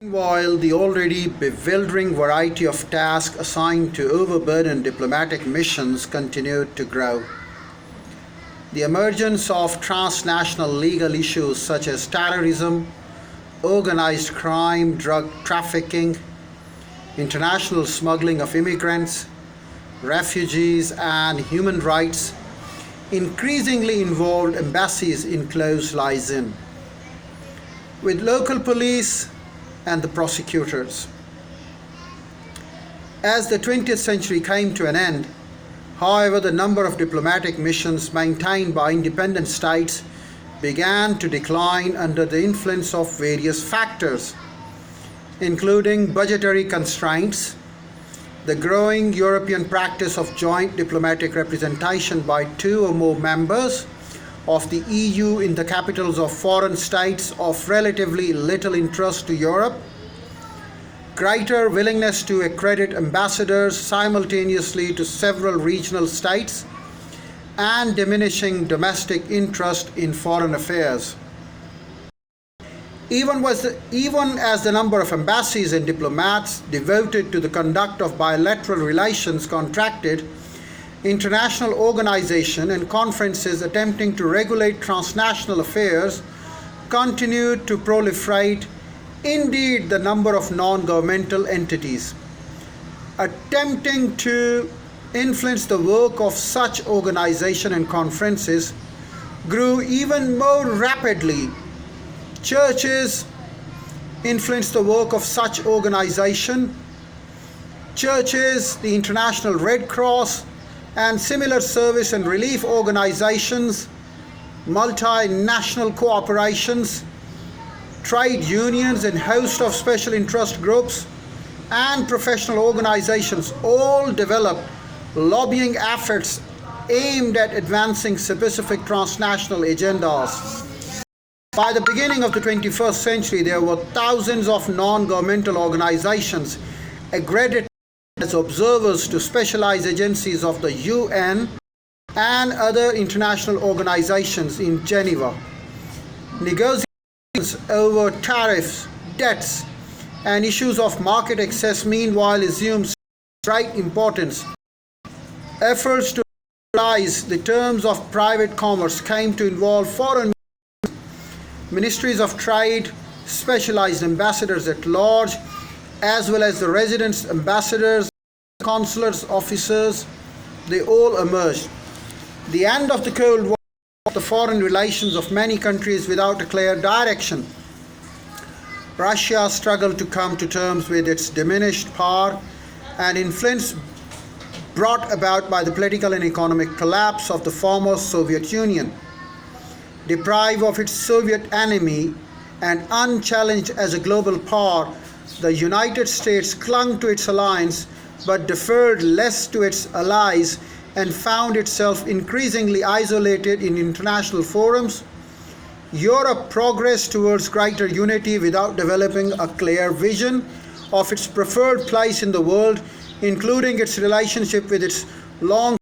While the already bewildering variety of tasks assigned to overburdened diplomatic missions continued to grow, the emergence of transnational legal issues such as terrorism, organized crime, drug trafficking, international smuggling of immigrants, refugees, and human rights increasingly involved embassies in close liaison with local police and the prosecutors. As the 20th century came to an end, however, the number of diplomatic missions maintained by independent states began to decline under the influence of various factors, including budgetary constraints, the growing European practice of joint diplomatic representation by two or more members of the EU in the capitals of foreign states of relatively little interest to Europe, greater willingness to accredit ambassadors simultaneously to several regional states, and diminishing domestic interest in foreign affairs. Even as the number of embassies and diplomats devoted to the conduct of bilateral relations contracted, international organizations and conferences attempting to regulate transnational affairs continued to proliferate. Indeed, the number of non-governmental entities attempting to influence the work of such organizations and conferences grew even more rapidly. Churches influenced the work of such organizations. Churches, the International Red Cross, and similar service and relief organizations, multinational corporations, trade unions, and host of special interest groups and professional organizations all developed lobbying efforts aimed at advancing specific transnational agendas. By the beginning of the 21st century, there were thousands of non-governmental organizations accredited as observers to specialized agencies of the UN and other international organizations in Geneva. Negotiations over tariffs, debts, and issues of market access meanwhile assumed great importance. Efforts to liberalize the terms of private commerce came to involve foreign ministries of trade, specialized ambassadors at large, as well as the resident ambassadors, consulars, officers. They all emerged. The end of the Cold War brought the foreign relations of many countries without a clear direction. Russia struggled to come to terms with its diminished power and influence brought about by the political and economic collapse of the former Soviet Union. Deprived of its Soviet enemy and unchallenged as a global power, the United States clung to its alliance but deferred less to its allies and found itself increasingly isolated in international forums. Europe progressed towards greater unity without developing a clear vision of its preferred place in the world, including its relationship with its long